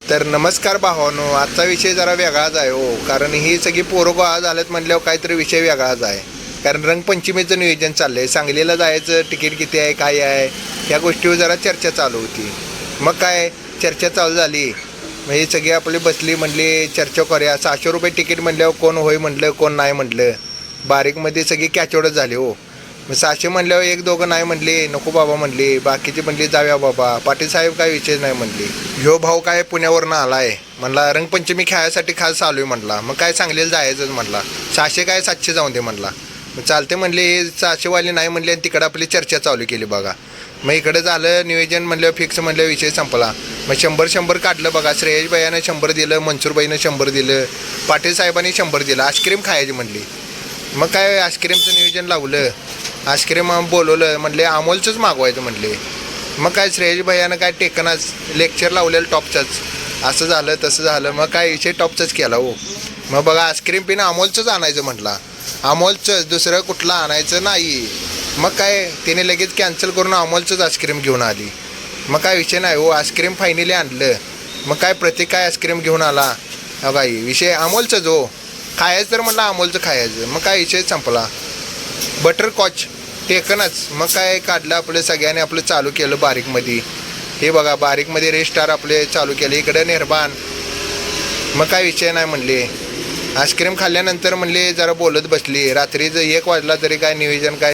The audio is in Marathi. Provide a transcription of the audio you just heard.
तर नमस्कार भावानो, आजचा विषय जरा वेगळाच आहे हो. कारण ही सगळी पोरं गोळा झाल्यात म्हटल्यावर काहीतरी विषय वेगळाच आहे. कारण रंगपंचमीचं नियोजन चाललंय, सांगलीला जायचं, तिकीट किती आहे, काय आहे, या गोष्टीवर जरा चर्चा चालू होती. मग काय चर्चा चालू झाली, मग ही सगळी आपली बसली, म्हणली चर्चा करूया. 600 रुपये तिकीट म्हटल्यावर कोण होय म्हटलं, कोण नाही म्हटलं. बारीकमध्ये सगळी कॅचवडच झाली हो. मग 600 म्हणल्यावर एक दोघं नाही म्हणले, नको बाबा म्हणले. बाकीचे म्हणले जाऊया बाबा. पाटील साहेब काय विषय नाही म्हणले. ह्यो भाऊ काय पुण्यावरनं आलाय, म्हणला रंगपंचमी खेळायसाठी खास चालू आहे म्हणला. मग काय सांगलीला जायचंच म्हणला. 600 काय 700 जाऊन दे म्हणला. मग चालते म्हणले. हे 600वाले नाही म्हणले आणि तिकडं आपली चर्चा चालू केली बघा. मग इकडं झालं नियोजन, म्हणलं फिक्स, म्हणलं विषय संपला. मग 100 काढलं बघा. श्रेयश भैयानं 100 दिलं, मनसूरबाईनं 100 दिलं, पाटील साहेबांनी 100 दिलं. आईस्क्रीम खायची म्हणली. मग काय आईस्क्रीमचं नियोजन लावलं. आईस्क्रीम बोलवलं, म्हणले अमोलचंच मागवायचं म्हणले. मग काय श्रेयश भैयानं काय टेकनाच लेक्चर लावलेलं टॉपचंच. असं झालं तसं झालं. मग काय विषय टॉपचंच केला हो. मग बघा आईस्क्रीम पिणं अमोलचंच आणायचं म्हटला. अमोलचंच, दुसरं कुठलं आणायचं नाही. मग काय तिने लगेच कॅन्सल करून अमोलचंच आईस्क्रीम घेऊन आली. मग काय विषय नाही हो. आईस्क्रीम फायनली आणलं. मग काय प्रत्येक काय आईस्क्रीम घेऊन आला. बघा विषय अमोलचंच हो. खायचं तर म्हटलं अमोलचं खायचं. मग काय विषय संपला. बटरकॉच टेकनच. मग काय काढलं आपलं सगळ्यांनी, आपलं चालू केलं बारीकमध्ये. हे बघा बारीकमध्ये रेस्टार आपले चालू केले. इकडं निर्बाण. मग काय विषय नाही म्हणले. आईस्क्रीम खाल्ल्यानंतर म्हणले जरा बोलत बसली. रात्रीचं 1 वाजला तरी काय नियोजन काय